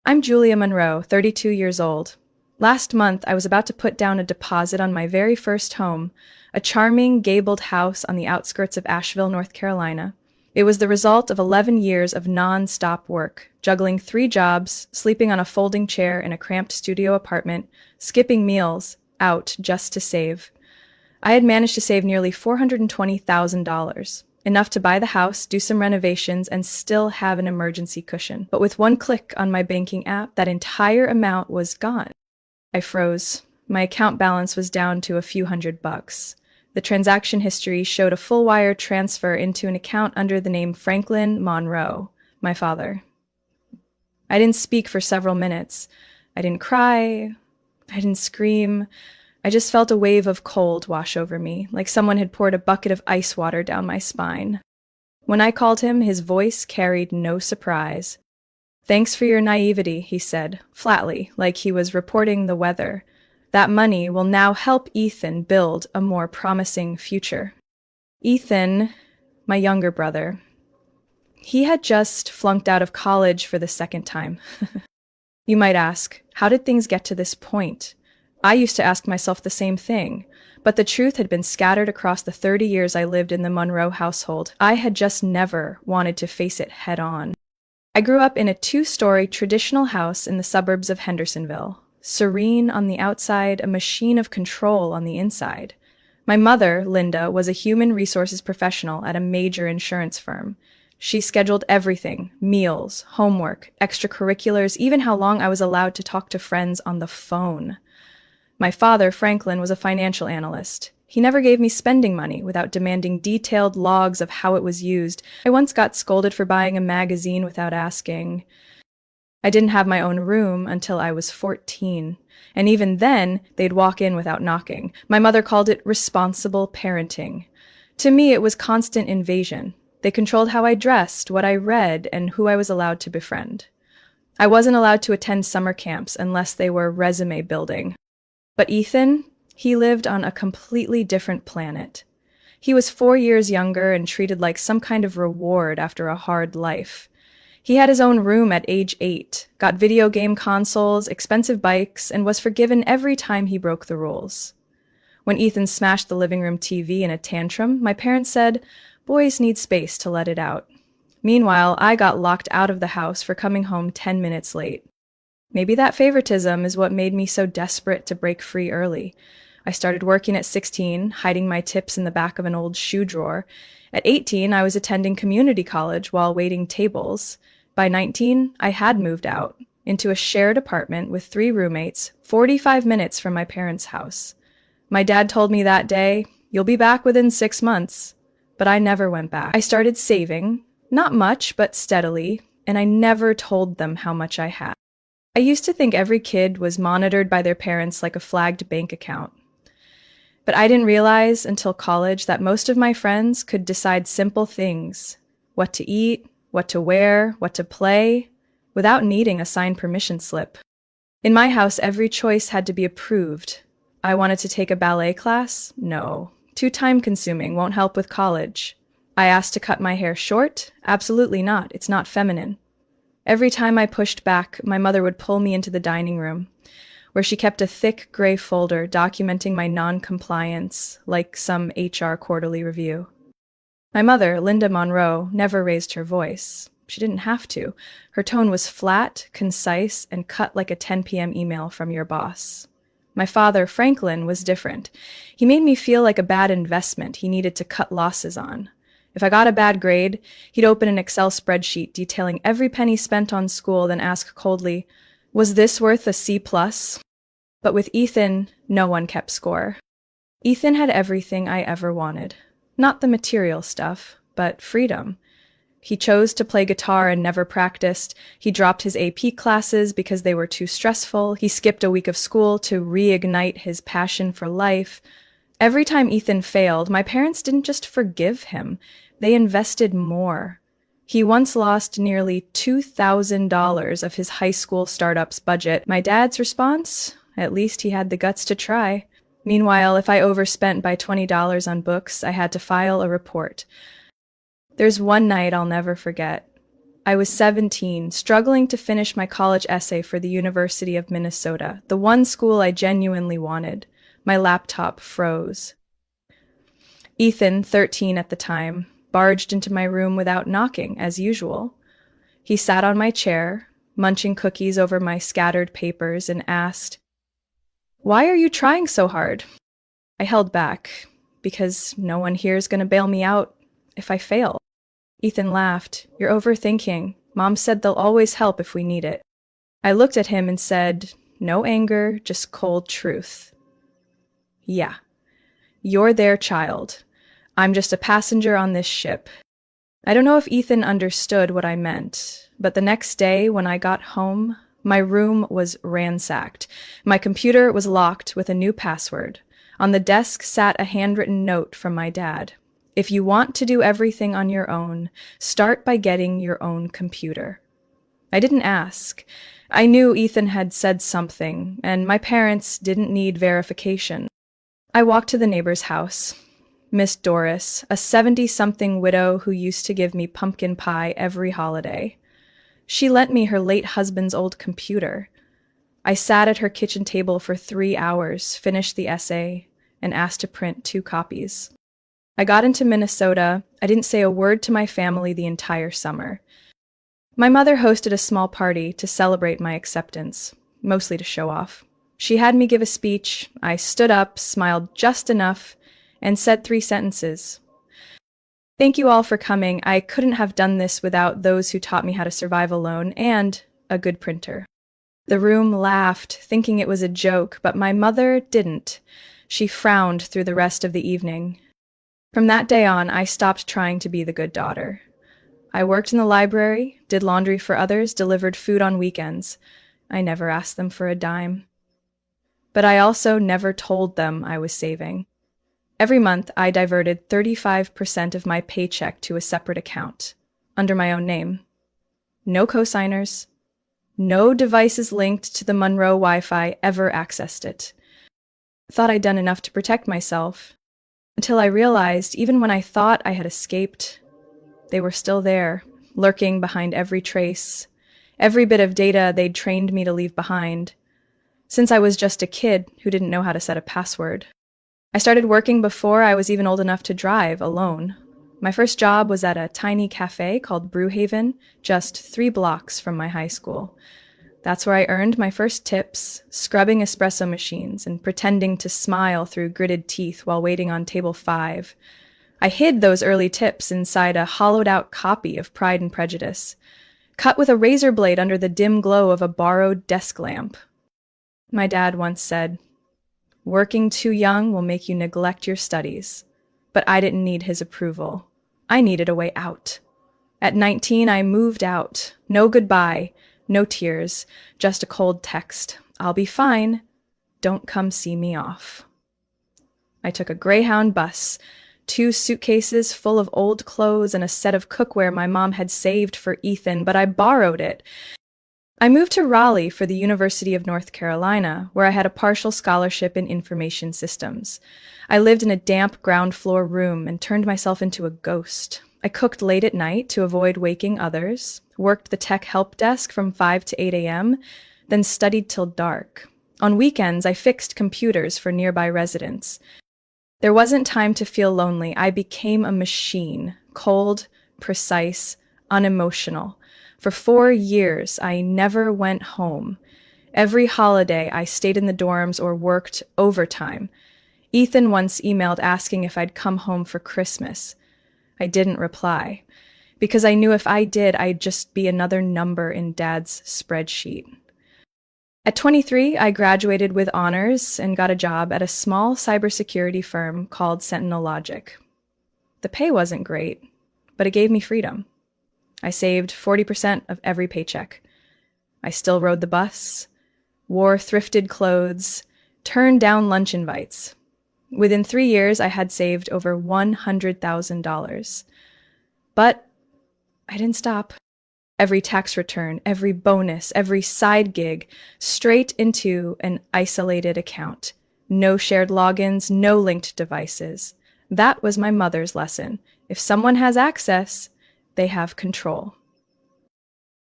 I'm Julia Monroe, 32 years old. Last month, I was about to put down a deposit on my very first home, a charming, gabled house on the outskirts of Asheville, North Carolina. It was the result of 11 years of non-stop work, juggling 3 jobs, sleeping on a folding chair in a cramped studio apartment, skipping meals, out just to save. I had managed to save nearly $420,000, enough to buy the house, do some renovations, and still have an emergency cushion. But with one click on my banking app, that entire amount was gone. I froze. My account balance was down to a few $100. The transaction history showed a full wire transfer into an account under the name Franklin Monroe, my father. I didn't speak for several minutes. I didn't cry. I didn't scream. I just felt a wave of cold wash over me, like someone had poured a bucket of ice water down my spine. When I called him, his voice carried no surprise. "Thanks for your naivety," he said, flatly, like he was reporting the weather. "That money will now help Ethan build a more promising future." Ethan, my younger brother, he had just flunked out of college for the second time. You might ask, how did things get to this point? I used to ask myself the same thing, but the truth had been scattered across the 30 years I lived in the Monroe household. I had just never wanted to face it head on. I grew up in a 2-story traditional house in the suburbs of Hendersonville, serene on the outside, a machine of control on the inside. My mother, Linda, was a human resources professional at a major insurance firm. She scheduled everything: meals, homework, extracurriculars, even how long I was allowed to talk to friends on the phone. My father, Franklin, was a financial analyst. He never gave me spending money without demanding detailed logs of how it was used. I once got scolded for buying a magazine without asking. I didn't have my own room until I was 14, and even then, they'd walk in without knocking. My mother called it responsible parenting. To me, it was constant invasion. They controlled how I dressed, what I read, and who I was allowed to befriend. I wasn't allowed to attend summer camps unless they were resume building. But Ethan, he lived on a completely different planet. He was 4 years younger and treated like some kind of reward after a hard life. He had his own room at age 8, got video game consoles, expensive bikes, and was forgiven every time he broke the rules. When Ethan smashed the living room TV in a tantrum, my parents said, "Boys need space to let it out." Meanwhile, I got locked out of the house for coming home 10 minutes late. Maybe that favoritism is what made me so desperate to break free early. I started working at 16, hiding my tips in the back of an old shoe drawer. At 18, I was attending community college while waiting tables. By 19, I had moved out, into a shared apartment with 3 roommates, 45 minutes from my parents' house. My dad told me that day, "You'll be back within 6 months." But I never went back. I started saving, not much, but steadily, and I never told them how much I had. I used to think every kid was monitored by their parents like a flagged bank account. But I didn't realize until college that most of my friends could decide simple things: what to eat, what to wear, what to play, without needing a signed permission slip. In my house, every choice had to be approved. I wanted to take a ballet class? No. Too time-consuming, won't help with college. I asked to cut my hair short? Absolutely not. It's not feminine. Every time I pushed back, my mother would pull me into the dining room, where she kept a thick gray folder documenting my non-compliance, like some HR quarterly review. My mother, Linda Monroe, never raised her voice. She didn't have to. Her tone was flat, concise, and cut like a 10 p.m. email from your boss. My father, Franklin, was different. He made me feel like a bad investment he needed to cut losses on. If I got a bad grade, he'd open an Excel spreadsheet detailing every penny spent on school, then ask coldly, "Was this worth a C+?" But with Ethan, no one kept score. Ethan had everything I ever wanted. Not the material stuff, but freedom. He chose to play guitar and never practiced. He dropped his AP classes because they were too stressful. He skipped a week of school to reignite his passion for life. Every time Ethan failed, my parents didn't just forgive him. They invested more. He once lost nearly $2,000 of his high school startup's budget. My dad's response? At least he had the guts to try. Meanwhile, if I overspent by $20 on books, I had to file a report. There's one night I'll never forget. I was 17, struggling to finish my college essay for the University of Minnesota, the one school I genuinely wanted. My laptop froze. Ethan, 13 at the time, barged into my room without knocking, as usual. He sat on my chair, munching cookies over my scattered papers, and asked, "Why are you trying so hard?" I held back, because no one here is going to bail me out if I fail. Ethan laughed. "You're overthinking. Mom said they'll always help if we need it." I looked at him and said, no anger, just cold truth. "Yeah, you're their child. I'm just a passenger on this ship." I don't know if Ethan understood what I meant, but the next day when I got home, my room was ransacked. My computer was locked with a new password. On the desk sat a handwritten note from my dad. "If you want to do everything on your own, start by getting your own computer." I didn't ask. I knew Ethan had said something, and my parents didn't need verification. I walked to the neighbor's house. Miss Doris, a 70-something widow who used to give me pumpkin pie every holiday. She lent me her late husband's old computer. I sat at her kitchen table for 3 hours, finished the essay, and asked to print 2 copies. I got into Minnesota. I didn't say a word to my family the entire summer. My mother hosted a small party to celebrate my acceptance, mostly to show off. She had me give a speech. I stood up, smiled just enough, and said 3 sentences. "Thank you all for coming. I couldn't have done this without those who taught me how to survive alone, and a good printer." The room laughed, thinking it was a joke, but my mother didn't. She frowned through the rest of the evening. From that day on, I stopped trying to be the good daughter. I worked in the library, did laundry for others, delivered food on weekends. I never asked them for a dime. But I also never told them I was saving. Every month, I diverted 35% of my paycheck to a separate account, under my own name. No cosigners. No devices linked to the Monroe Wi-Fi ever accessed it. I thought I'd done enough to protect myself, until I realized even when I thought I had escaped, they were still there, lurking behind every trace, every bit of data they'd trained me to leave behind, since I was just a kid who didn't know how to set a password. I started working before I was even old enough to drive alone. My first job was at a tiny cafe called Brewhaven, just 3 blocks from my high school. That's where I earned my first tips, scrubbing espresso machines and pretending to smile through gritted teeth while waiting on table 5. I hid those early tips inside a hollowed-out copy of Pride and Prejudice, cut with a razor blade under the dim glow of a borrowed desk lamp. My dad once said, "Working too young will make you neglect your studies." But I didn't need his approval. I needed a way out. At 19, I moved out. No goodbye. No tears, just a cold text. "I'll be fine. Don't come see me off." I took a Greyhound bus, 2 suitcases full of old clothes and a set of cookware my mom had saved for Ethan, but I borrowed it. I moved to Raleigh for the University of North Carolina, where I had a partial scholarship in information systems. I lived in a damp ground floor room and turned myself into a ghost. I cooked late at night to avoid waking others, worked the tech help desk from 5 to 8 a.m., then studied till dark. On weekends, I fixed computers for nearby residents. There wasn't time to feel lonely. I became a machine, cold, precise, unemotional. For 4 years, I never went home. Every holiday, I stayed in the dorms or worked overtime. Ethan once emailed asking if I'd come home for Christmas. I didn't reply, because I knew if I did, I'd just be another number in Dad's spreadsheet. At 23, I graduated with honors and got a job at a small cybersecurity firm called Sentinel Logic. The pay wasn't great, but it gave me freedom. I saved 40% of every paycheck. I still rode the bus, wore thrifted clothes, turned down lunch invites. Within 3 years, I had saved over $100,000. But I didn't stop. Every tax return, every bonus, every side gig, straight into an isolated account. No shared logins, no linked devices. That was my mother's lesson. If someone has access, they have control.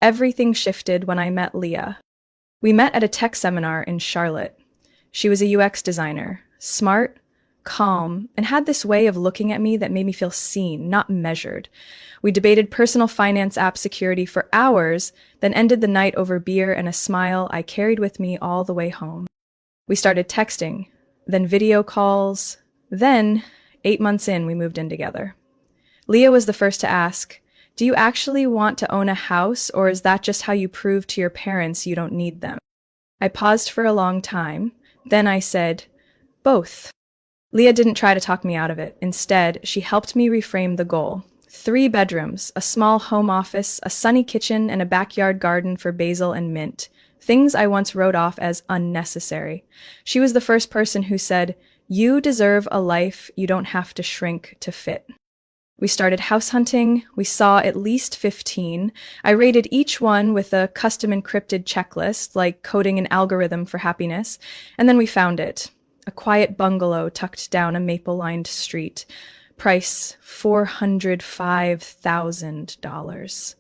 Everything shifted when I met Leah. We met at a tech seminar in Charlotte. She was a UX designer, smart, calm, and had this way of looking at me that made me feel seen, not measured. We debated personal finance app security for hours, then ended the night over beer and a smile I carried with me all the way home. We started texting, then video calls, then, 8 months in, we moved in together. Leah was the first to ask, "Do you actually want to own a house, or is that just how you prove to your parents you don't need them?" I paused for a long time. Then I said, "Both." Leah didn't try to talk me out of it. Instead, she helped me reframe the goal. 3 bedrooms, a small home office, a sunny kitchen, and a backyard garden for basil and mint. Things I once wrote off as unnecessary. She was the first person who said, "You deserve a life you don't have to shrink to fit." We started house hunting. We saw at least 15. I rated each one with a custom encrypted checklist, like coding an algorithm for happiness. And then we found it. A quiet bungalow tucked down a maple-lined street. Price $405,000.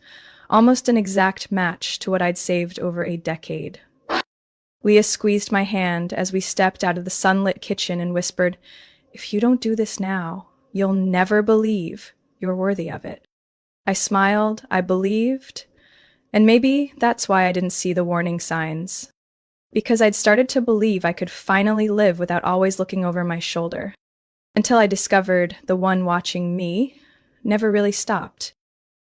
Almost an exact match to what I'd saved over a decade. Leah squeezed my hand as we stepped out of the sunlit kitchen and whispered, "If you don't do this now, you'll never believe you're worthy of it." I smiled, I believed, and maybe that's why I didn't see the warning signs. Because I'd started to believe I could finally live without always looking over my shoulder. Until I discovered the one watching me never really stopped.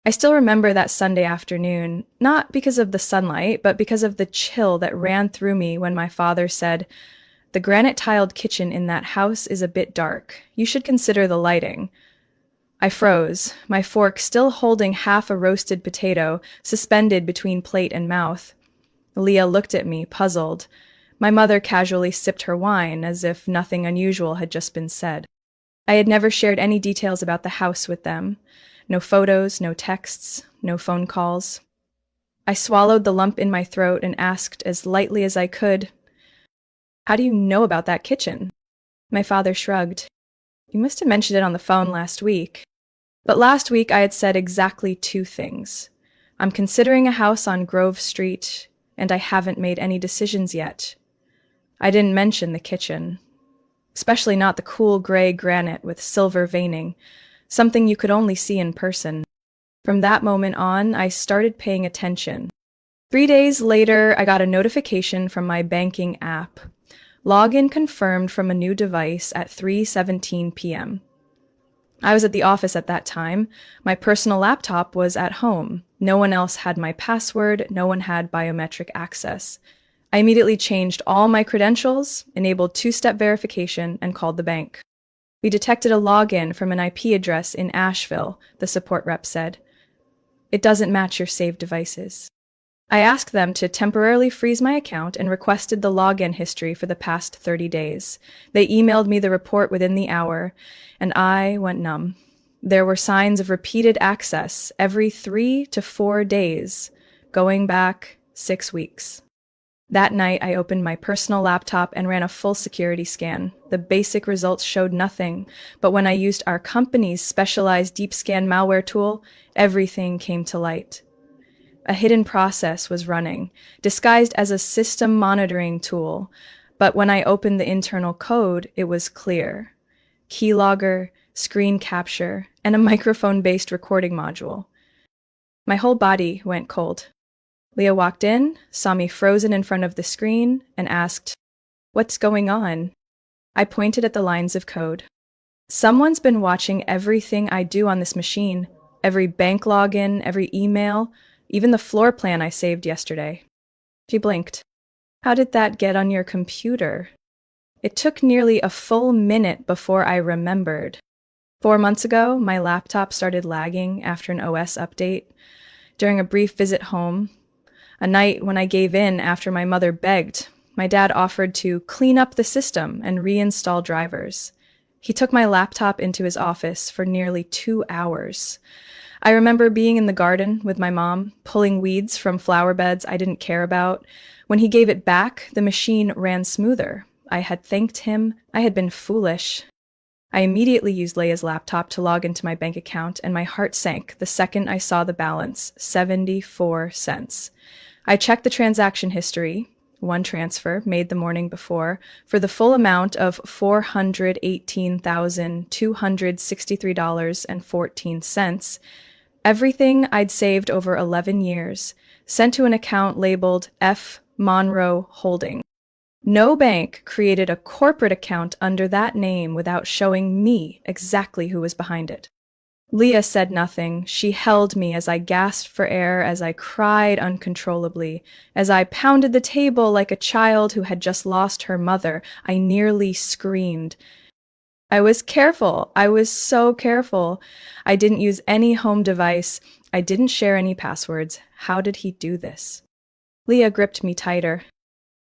I still remember that Sunday afternoon, not because of the sunlight, but because of the chill that ran through me when my father said, "The granite-tiled kitchen in that house is a bit dark. You should consider the lighting." I froze, my fork still holding half a roasted potato, suspended between plate and mouth. Leah looked at me, puzzled. My mother casually sipped her wine, as if nothing unusual had just been said. I had never shared any details about the house with them. No photos, no texts, no phone calls. I swallowed the lump in my throat and asked as lightly as I could, "How do you know about that kitchen?" My father shrugged. "You must have mentioned it on the phone last week." But last week I had said exactly 2 things. I'm considering a house on Grove Street, and I haven't made any decisions yet. I didn't mention the kitchen. Especially not the cool gray granite with silver veining, something you could only see in person. From that moment on, I started paying attention. 3 days later, I got a notification from my banking app. Login confirmed from a new device at 3:17 p.m. I was at the office at that time. My personal laptop was at home. No one else had my password. No one had biometric access. I immediately changed all my credentials, enabled 2-step verification, and called the bank. "We detected a login from an IP address in Asheville," the support rep said. "It doesn't match your saved devices." I asked them to temporarily freeze my account and requested the login history for the past 30 days. They emailed me the report within the hour, and I went numb. There were signs of repeated access every 3 to 4 days, going back 6 weeks. That night, I opened my personal laptop and ran a full security scan. The basic results showed nothing, but when I used our company's specialized deep scan malware tool, everything came to light. A hidden process was running, disguised as a system monitoring tool, but when I opened the internal code, it was clear. Keylogger, screen capture, and a microphone-based recording module. My whole body went cold. Leah walked in, saw me frozen in front of the screen, and asked, "What's going on?" I pointed at the lines of code. "Someone's been watching everything I do on this machine, every bank login, every email, even the floor plan I saved yesterday." She blinked. "How did that get on your computer?" It took nearly a full minute before I remembered. 4 months ago, my laptop started lagging after an OS update. During a brief visit home, a night when I gave in after my mother begged, my dad offered to clean up the system and reinstall drivers. He took my laptop into his office for nearly 2 hours. I remember being in the garden with my mom, pulling weeds from flower beds I didn't care about. When he gave it back, the machine ran smoother. I had thanked him. I had been foolish. I immediately used Leia's laptop to log into my bank account, and my heart sank the second I saw the balance, 74 cents. I checked the transaction history, one transfer made the morning before, for the full amount of $418,263.14. Everything I'd saved over 11 years, sent to an account labeled F. Monroe Holdings. No bank created a corporate account under that name without showing me exactly who was behind it. Leia said nothing. She held me as I gasped for air, as I cried uncontrollably, as I pounded the table like a child who had just lost her mother. I nearly screamed. I was careful. I was so careful. I didn't use any home device. I didn't share any passwords. How did he do this? Leia gripped me tighter.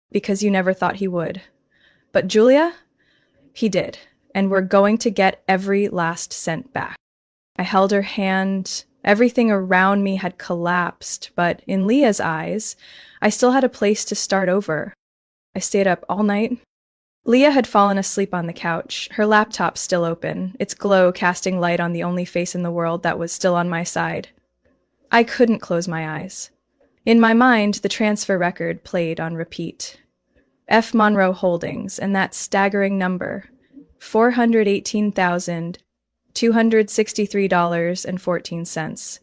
Because you never thought he would. But Julia? He did. And we're going to get every last cent back. I held her hand. Everything around me had collapsed, but in Leia's eyes, I still had a place to start over. I stayed up all night. Leia had fallen asleep on the couch, her laptop still open, its glow casting light on the only face in the world that was still on my side. I couldn't close my eyes. In my mind, the transfer record played on repeat. F. Monroe Holdings, and that staggering number, $418,263.14.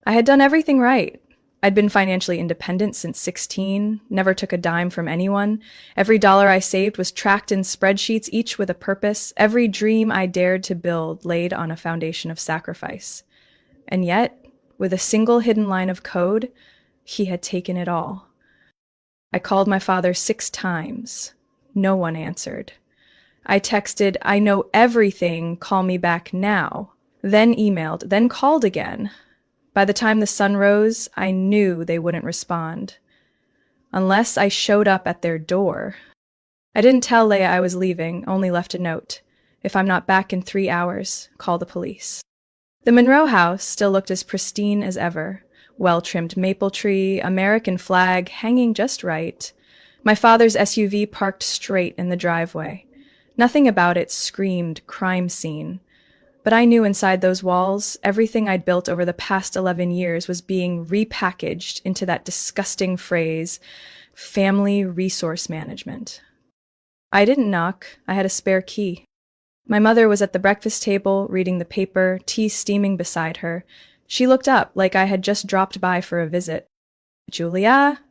I had done everything right. I'd been financially independent since 16, never took a dime from anyone. Every dollar I saved was tracked in spreadsheets, each with a purpose. Every dream I dared to build laid on a foundation of sacrifice. And yet, with a single hidden line of code, he had taken it all. I called my father 6 times. No one answered. I texted, "I know everything, call me back now." Then emailed, then called again. By the time the sun rose, I knew they wouldn't respond. Unless I showed up at their door. I didn't tell Leia I was leaving, only left a note. If I'm not back in 3 hours, call the police. The Monroe house still looked as pristine as ever. Well-trimmed maple tree, American flag hanging just right. My father's SUV parked straight in the driveway. Nothing about it screamed crime scene. But I knew inside those walls, everything I'd built over the past 11 years was being repackaged into that disgusting phrase, family resource management. I didn't knock. I had a spare key. My mother was at the breakfast table, reading the paper, tea steaming beside her. She looked up like I had just dropped by for a visit. "Julia,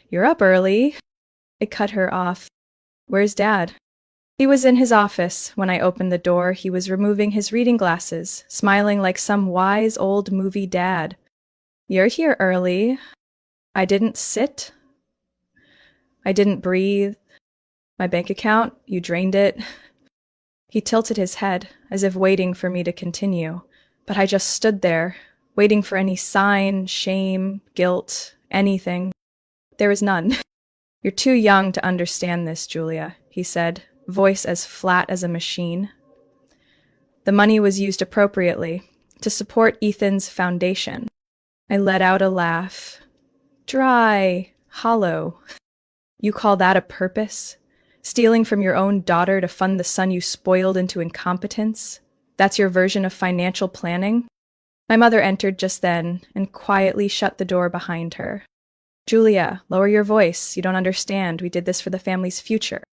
you're up early." I cut her off. "Where's Dad?" He was in his office. When I opened the door, he was removing his reading glasses, smiling like some wise old movie dad. "You're here early." I didn't sit. I didn't breathe. "My bank account, you drained it." He tilted his head, as if waiting for me to continue. But I just stood there, waiting for any sign, shame, guilt, anything. There was none. "You're too young to understand this, Julia," he said, voice as flat as a machine. The money was used appropriately to support Ethan's foundation. I let out a laugh. Dry, hollow. You call that a purpose? Stealing from your own daughter to fund the son you spoiled into incompetence? That's your version of financial planning? My mother entered just then and quietly shut the door behind her. "Julia, lower your voice. You don't understand. We did this for the family's future."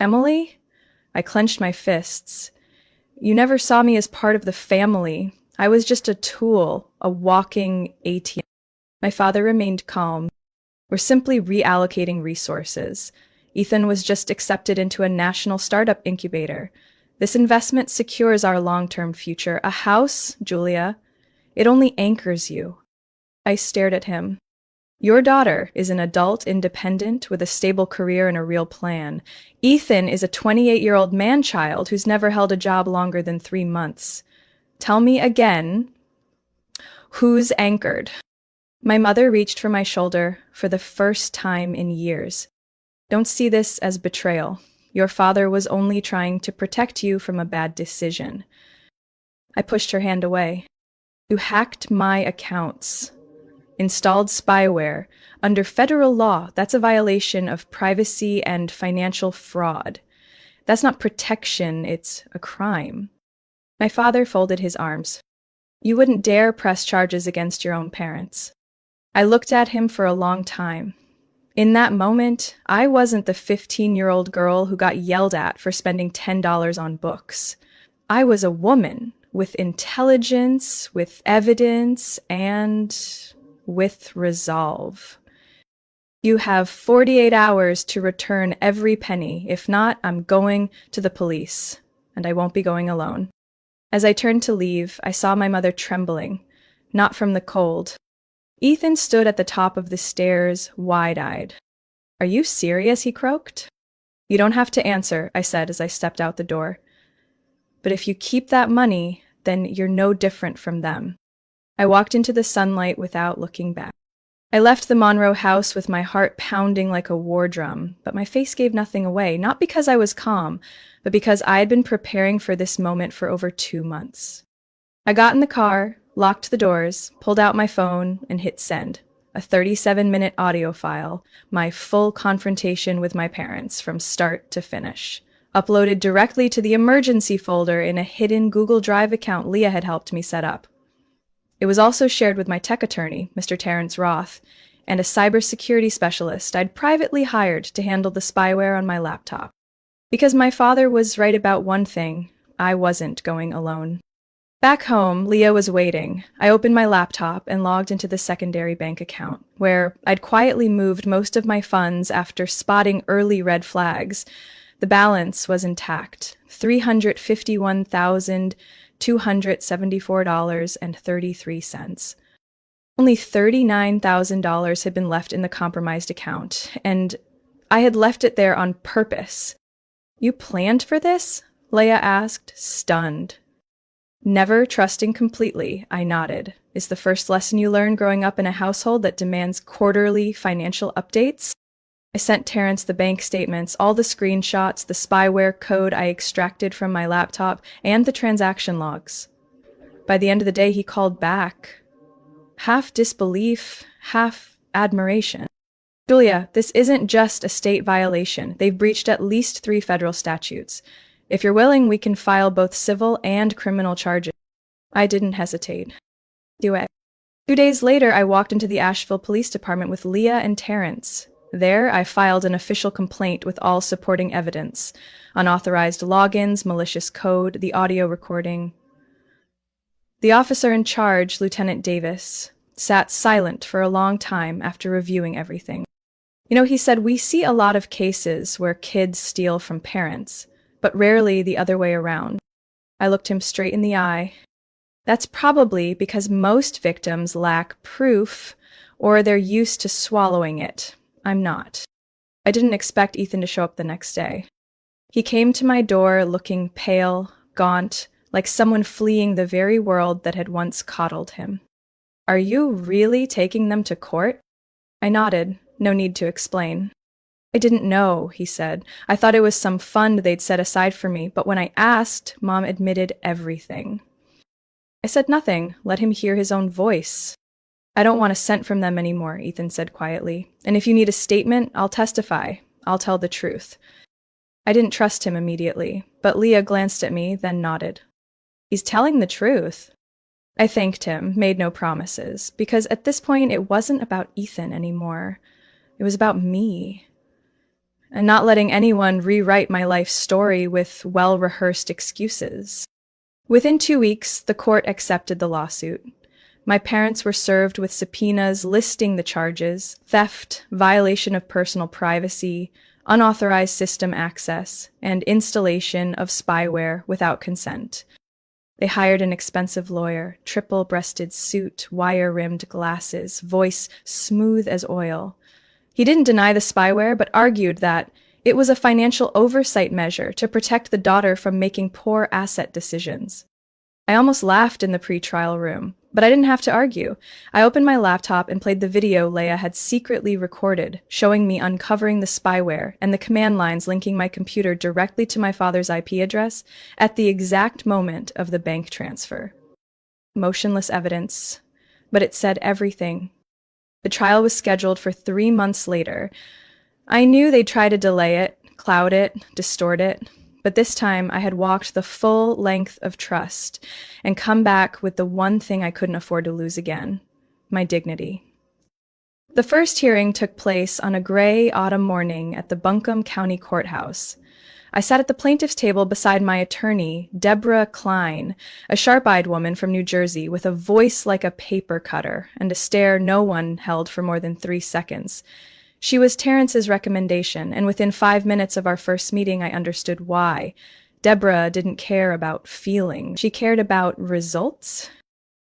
"Emily?" I clenched my fists. "You never saw me as part of the family. I was just a tool, a walking ATM. My father remained calm. "We're simply reallocating resources. Ethan was just accepted into a national startup incubator. This investment secures our long-term future. A house, Julia, it only anchors you." I stared at him. "Your daughter is an adult independent with a stable career and a real plan. Ethan is a 28-year-old man-child who's never held a job longer than 3 months. Tell me again, who's anchored?" My mother reached for my shoulder for the first time in years. "Don't see this as betrayal. Your father was only trying to protect you from a bad decision." I pushed her hand away. "You hacked my accounts. Installed spyware. Under federal law, that's a violation of privacy and financial fraud. That's not protection, it's a crime. My father folded his arms. You wouldn't dare press charges against your own parents. I looked at him for a long time. In that moment, I wasn't the 15-year-old girl who got yelled at for spending $10 on books. I was a woman with intelligence, with evidence, and with resolve. You have 48 hours to return every penny. If not, I'm going to the police, and I won't be going alone. As I turned to leave, I saw my mother trembling, not from the cold. Ethan stood at the top of the stairs, wide-eyed. Are you serious? He croaked. You don't have to answer, I said as I stepped out the door. But if you keep that money, then you're no different from them. I walked into the sunlight without looking back. I left the Monroe house with my heart pounding like a war drum, but my face gave nothing away, not because I was calm, but because I had been preparing for this moment for over 2 months. I got in the car, locked the doors, pulled out my phone, and hit send. A 37-minute audio file, my full confrontation with my parents from start to finish, uploaded directly to the emergency folder in a hidden Google Drive account Leah had helped me set up. It was also shared with my tech attorney, Mr. Terrence Roth, and a cybersecurity specialist I'd privately hired to handle the spyware on my laptop. Because my father was right about one thing, I wasn't going alone. Back home, Leah was waiting. I opened my laptop and logged into the secondary bank account, where I'd quietly moved most of my funds after spotting early red flags. The balance was intact, $351,274.33. Only $39,000 had been left in the compromised account, and I had left it there on purpose. You planned for this? Leah asked, stunned. Never trusting completely, I nodded. Is the first lesson you learn growing up in a household that demands quarterly financial updates? I sent Terrence the bank statements, all the screenshots, the spyware code I extracted from my laptop, and the transaction logs. By the end of the day, he called back. Half disbelief, half admiration. Julia, this isn't just a state violation. They've breached at least 3 federal statutes. If you're willing, we can file both civil and criminal charges. I didn't hesitate. Do it. 2 days later, I walked into the Asheville Police Department with Leah and Terrence. There, I filed an official complaint with all supporting evidence. Unauthorized logins, malicious code, the audio recording. The officer in charge, Lieutenant Davis, sat silent for a long time after reviewing everything. He said, we see a lot of cases where kids steal from parents, but rarely the other way around. I looked him straight in the eye. That's probably because most victims lack proof or they're used to swallowing it. I'm not. I didn't expect Ethan to show up the next day. He came to my door looking pale, gaunt, like someone fleeing the very world that had once coddled him. Are you really taking them to court? I nodded. No need to explain. I didn't know, he said. I thought it was some fund they'd set aside for me, but when I asked, Mom admitted everything. I said nothing, let him hear his own voice. I don't want a cent from them anymore, Ethan said quietly. And if you need a statement, I'll testify. I'll tell the truth. I didn't trust him immediately, but Leah glanced at me, then nodded. He's telling the truth. I thanked him, made no promises, because at this point it wasn't about Ethan anymore. It was about me. And not letting anyone rewrite my life story with well-rehearsed excuses. Within 2 weeks, the court accepted the lawsuit. My parents were served with subpoenas listing the charges: theft, violation of personal privacy, unauthorized system access, and installation of spyware without consent. They hired an expensive lawyer, triple-breasted suit, wire-rimmed glasses, voice smooth as oil. He didn't deny the spyware, but argued that it was a financial oversight measure to protect the daughter from making poor asset decisions. I almost laughed in the pre-trial room, but I didn't have to argue. I opened my laptop and played the video Leah had secretly recorded, showing me uncovering the spyware and the command lines linking my computer directly to my father's IP address at the exact moment of the bank transfer. Motionless evidence, but it said everything. The trial was scheduled for 3 months later. I knew they'd try to delay it, cloud it, distort it, But this time I had walked the full length of trust and come back with the one thing I couldn't afford to lose again, my dignity. The first hearing took place on a gray autumn morning at the Buncombe County Courthouse. I sat at the plaintiff's table beside my attorney, Deborah Klein, a sharp-eyed woman from New Jersey with a voice like a paper cutter and a stare no one held for more than 3 seconds. She was Terrence's recommendation, and within 5 minutes of our first meeting I understood why. Deborah didn't care about feeling. She cared about results.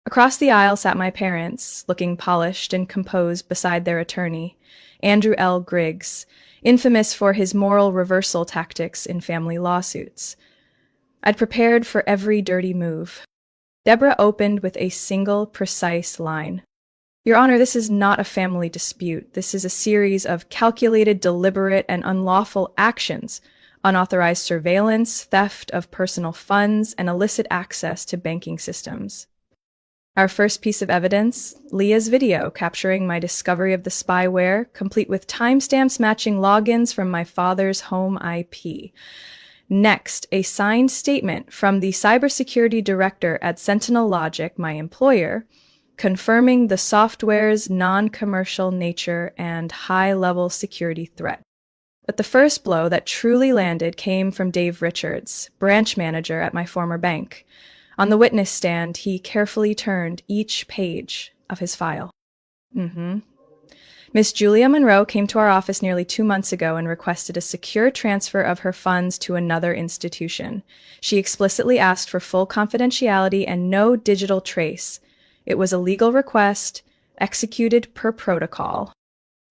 Across the aisle sat my parents, looking polished and composed beside their attorney, Andrew L. Griggs, infamous for his moral reversal tactics in family lawsuits. I'd prepared for every dirty move. Deborah opened with a single, precise line. Your Honor, this is not a family dispute. This is a series of calculated, deliberate, and unlawful actions, unauthorized surveillance, theft of personal funds, and illicit access to banking systems. Our first piece of evidence, Leah's video capturing my discovery of the spyware, complete with timestamps matching logins from my father's home IP. Next, a signed statement from the cybersecurity director at Sentinel Logic, my employer, confirming the software's non-commercial nature and high-level security threat. But the first blow that truly landed came from Dave Richards, branch manager at my former bank. On the witness stand, he carefully turned each page of his file. Miss Julia Monroe came to our office nearly 2 months ago and requested a secure transfer of her funds to another institution. She explicitly asked for full confidentiality and no digital trace. It was a legal request, executed per protocol.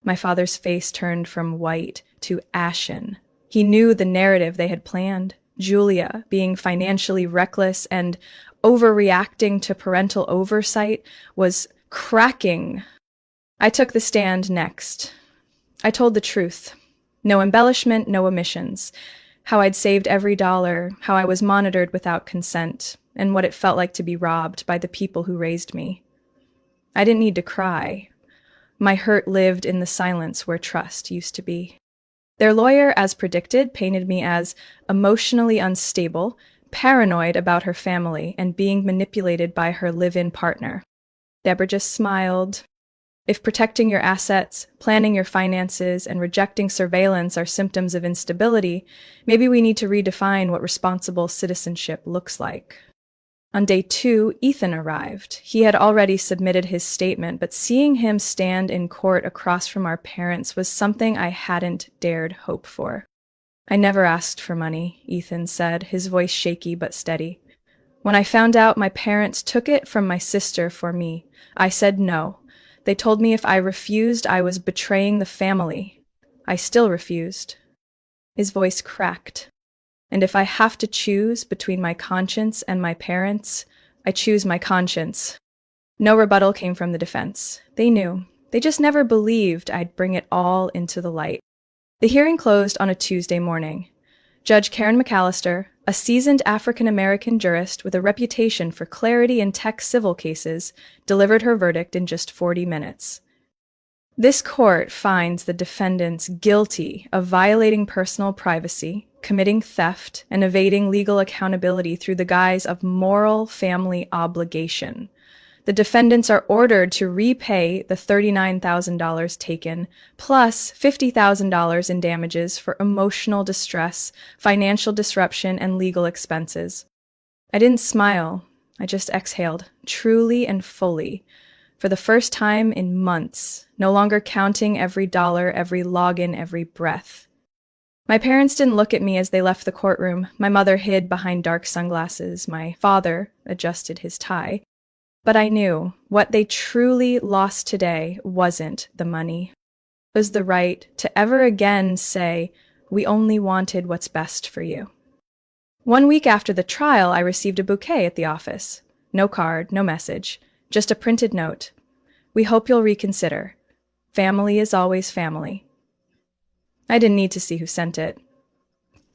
My father's face turned from white to ashen. He knew the narrative they had planned. Julia, being financially reckless and overreacting to parental oversight, was cracking. I took the stand next. I told the truth. No embellishment, no omissions. How I'd saved every dollar, how I was monitored without consent, and what it felt like to be robbed by the people who raised me. I didn't need to cry. My hurt lived in the silence where trust used to be. Their lawyer, as predicted, painted me as emotionally unstable, paranoid about her family, and being manipulated by her live-in partner. Deborah just smiled. If protecting your assets, planning your finances, and rejecting surveillance are symptoms of instability, maybe we need to redefine what responsible citizenship looks like. On day 2, Ethan arrived. He had already submitted his statement, but seeing him stand in court across from our parents was something I hadn't dared hope for. I never asked for money, Ethan said, his voice shaky but steady. When I found out my parents took it from my sister for me, I said no. They told me if I refused, I was betraying the family. I still refused. His voice cracked. And if I have to choose between my conscience and my parents, I choose my conscience. No rebuttal came from the defense. They knew. They just never believed I'd bring it all into the light. The hearing closed on a Tuesday morning. Judge Karen McAllister, a seasoned African-American jurist with a reputation for clarity in tech civil cases, delivered her verdict in just 40 minutes. This court finds the defendants guilty of violating personal privacy, committing theft, and evading legal accountability through the guise of moral family obligation. The defendants are ordered to repay the $39,000 taken, plus $50,000 in damages for emotional distress, financial disruption, and legal expenses. I didn't smile. I just exhaled, truly and fully. For the first time in months, no longer counting every dollar, every login, every breath. My parents didn't look at me as they left the courtroom. My mother hid behind dark sunglasses. My father adjusted his tie. But I knew what they truly lost today wasn't the money. It was the right to ever again say, "We only wanted what's best for you." 1 week after the trial, I received a bouquet at the office. No card, no message, just a printed note. "We hope you'll reconsider. Family is always family." I didn't need to see who sent it.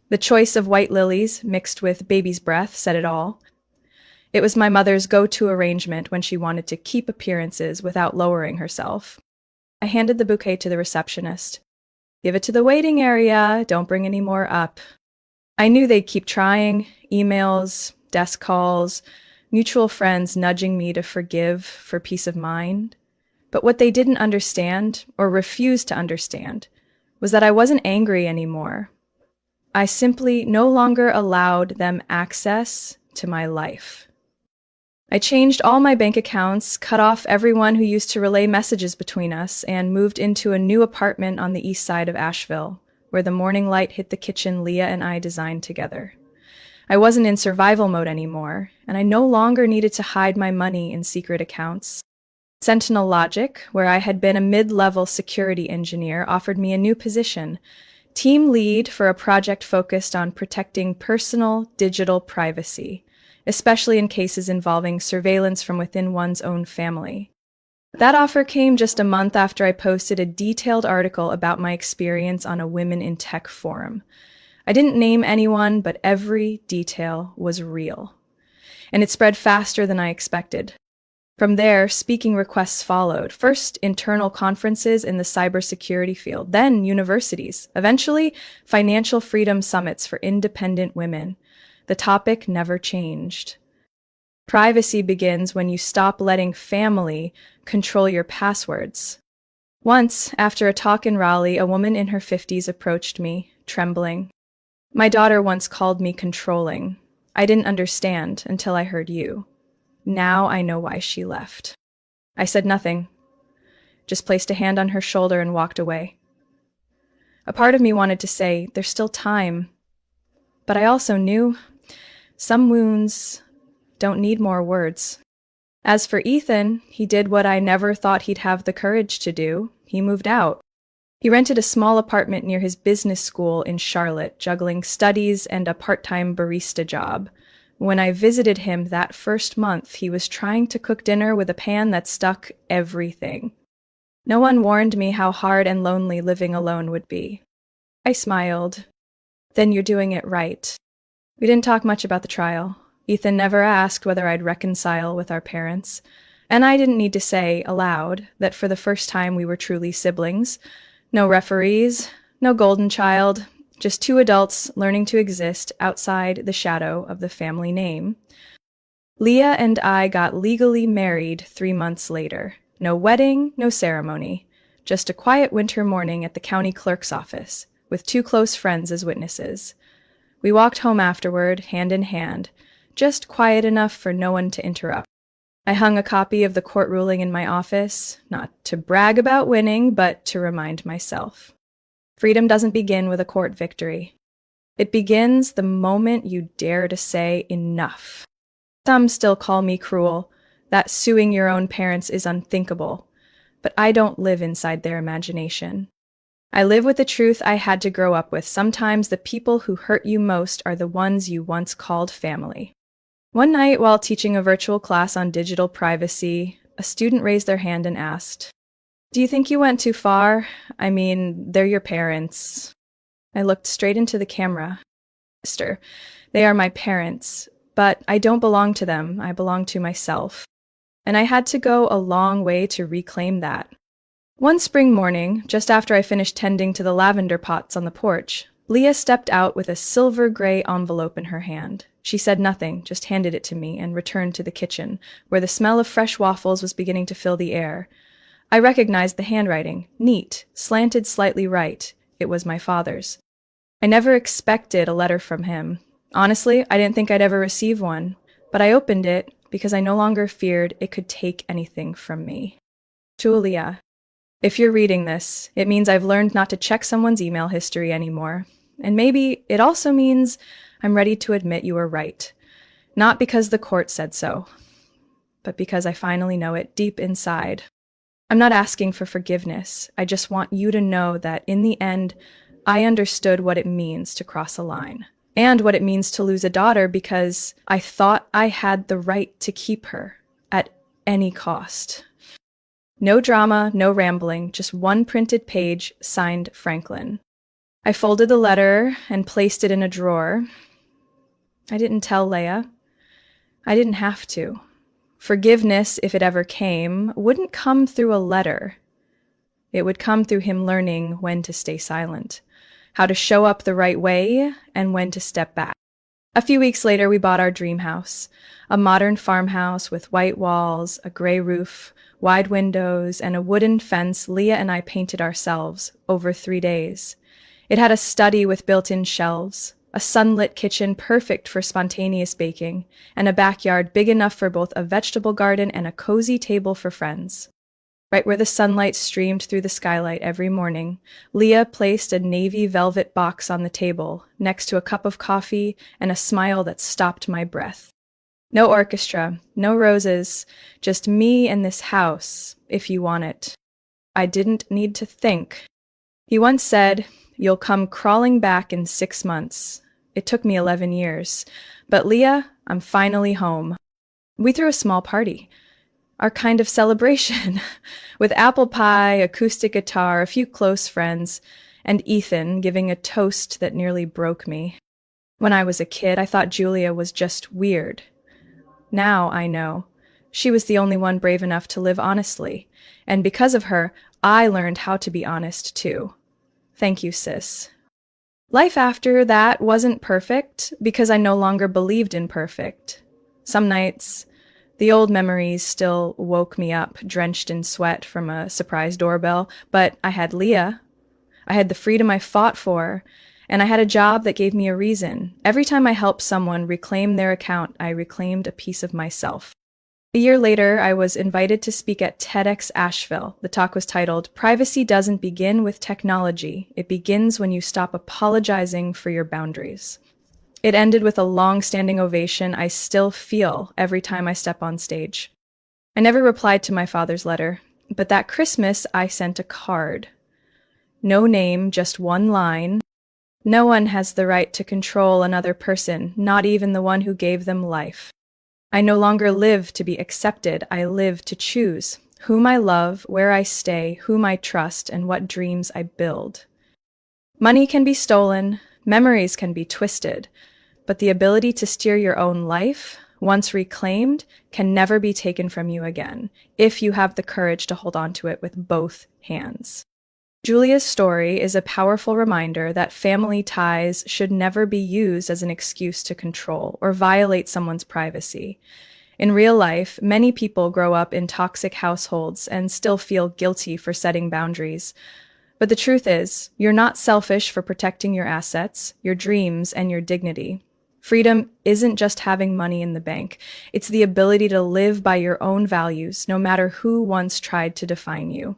The choice of white lilies mixed with baby's breath said it all. It was my mother's go-to arrangement when she wanted to keep appearances without lowering herself. I handed the bouquet to the receptionist. "Give it to the waiting area. Don't bring any more up." I knew they'd keep trying, emails, desk calls, mutual friends nudging me to forgive for peace of mind. But what they didn't understand, or refused to understand, was that I wasn't angry anymore. I simply no longer allowed them access to my life. I changed all my bank accounts, cut off everyone who used to relay messages between us, and moved into a new apartment on the east side of Asheville, where the morning light hit the kitchen Leah and I designed together. I wasn't in survival mode anymore, and I no longer needed to hide my money in secret accounts. Sentinel Logic, where I had been a mid-level security engineer, offered me a new position, team lead for a project focused on protecting personal digital privacy, especially in cases involving surveillance from within one's own family. That offer came just a month after I posted a detailed article about my experience on a Women in Tech forum. I didn't name anyone, but every detail was real. And it spread faster than I expected. From there, speaking requests followed. First, internal conferences in the cybersecurity field, then universities, eventually financial freedom summits for independent women. The topic never changed. Privacy begins when you stop letting family control your passwords. Once, after a talk in Raleigh, a woman in her 50s approached me, trembling. My daughter once called me controlling. I didn't understand until I heard you. Now I know why she left. I said nothing, just placed a hand on her shoulder and walked away. A part of me wanted to say, there's still time. But I also knew some wounds don't need more words. As for Ethan, he did what I never thought he'd have the courage to do. He moved out. He rented a small apartment near his business school in Charlotte, juggling studies and a part-time barista job. When I visited him that first month, he was trying to cook dinner with a pan that stuck everything. No one warned me how hard and lonely living alone would be. I smiled. Then you're doing it right. We didn't talk much about the trial. Ethan never asked whether I'd reconcile with our parents, and I didn't need to say aloud that for the first time we were truly siblings. No referees, no golden child, just two adults learning to exist outside the shadow of the family name. Leah and I got legally married 3 months later. No wedding, no ceremony, just a quiet winter morning at the county clerk's office, with 2 close friends as witnesses. We walked home afterward, hand in hand, just quiet enough for no one to interrupt. I hung a copy of the court ruling in my office, not to brag about winning, but to remind myself. Freedom doesn't begin with a court victory. It begins the moment you dare to say enough. Some still call me cruel, that suing your own parents is unthinkable, but I don't live inside their imagination. I live with the truth I had to grow up with. Sometimes the people who hurt you most are the ones you once called family. One night, while teaching a virtual class on digital privacy, a student raised their hand and asked, "Do you think you went too far? I mean, they're your parents." I looked straight into the camera. "Sister, they are my parents, but I don't belong to them. I belong to myself." And I had to go a long way to reclaim that. One spring morning, just after I finished tending to the lavender pots on the porch, Leah stepped out with a silver-gray envelope in her hand. She said nothing, just handed it to me and returned to the kitchen, where the smell of fresh waffles was beginning to fill the air. I recognized the handwriting, neat, slanted slightly right. It was my father's. I never expected a letter from him. Honestly, I didn't think I'd ever receive one, but I opened it because I no longer feared it could take anything from me. Julia, if you're reading this, it means I've learned not to check someone's email history anymore. And maybe it also means I'm ready to admit you were right. Not because the court said so, but because I finally know it deep inside. I'm not asking for forgiveness. I just want you to know that in the end, I understood what it means to cross a line and what it means to lose a daughter because I thought I had the right to keep her at any cost. No drama, no rambling, just one printed page signed Franklin. I folded the letter and placed it in a drawer. I didn't tell Leah. I didn't have to. Forgiveness, if it ever came, wouldn't come through a letter. It would come through him learning when to stay silent, how to show up the right way, and when to step back. A few weeks later, we bought our dream house, a modern farmhouse with white walls, a gray roof, wide windows, and a wooden fence Leah and I painted ourselves over 3 days. It had a study with built-in shelves, a sunlit kitchen perfect for spontaneous baking, and a backyard big enough for both a vegetable garden and a cozy table for friends. Right where the sunlight streamed through the skylight every morning, Leah placed a navy velvet box on the table, next to a cup of coffee and a smile that stopped my breath. No orchestra, no roses, just me and this house, if you want it. I didn't need to think. He once said, "You'll come crawling back in 6 months." It took me 11 years. But Leah, I'm finally home. We threw a small party. Our kind of celebration, with apple pie, acoustic guitar, a few close friends, and Ethan giving a toast that nearly broke me. When I was a kid, I thought Julia was just weird. Now I know. She was the only one brave enough to live honestly, and because of her, I learned how to be honest too. Thank you, sis. Life after that wasn't perfect because I no longer believed in perfect. Some nights, the old memories still woke me up, drenched in sweat from a surprise doorbell, but I had Leah. I had the freedom I fought for, and I had a job that gave me a reason. Every time I helped someone reclaim their account, I reclaimed a piece of myself. A year later, I was invited to speak at TEDx Asheville. The talk was titled, "Privacy Doesn't Begin with Technology. It Begins When You Stop Apologizing for Your Boundaries." It ended with a long-standing ovation I still feel every time I step on stage. I never replied to my father's letter, but that Christmas I sent a card. No name, just one line. No one has the right to control another person, not even the one who gave them life. I no longer live to be accepted, I live to choose whom I love, where I stay, whom I trust, and what dreams I build. Money can be stolen, memories can be twisted, but the ability to steer your own life, once reclaimed, can never be taken from you again, if you have the courage to hold on to it with both hands. Julia's story is a powerful reminder that family ties should never be used as an excuse to control or violate someone's privacy. In real life, many people grow up in toxic households and still feel guilty for setting boundaries. But the truth is, you're not selfish for protecting your assets, your dreams, and your dignity. Freedom isn't just having money in the bank. It's the ability to live by your own values, no matter who once tried to define you.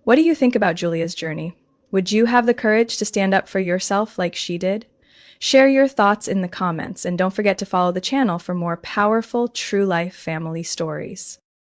What do you think about Julia's journey? Would you have the courage to stand up for yourself like she did? Share your thoughts in the comments, and don't forget to follow the channel for more powerful, true-life family stories.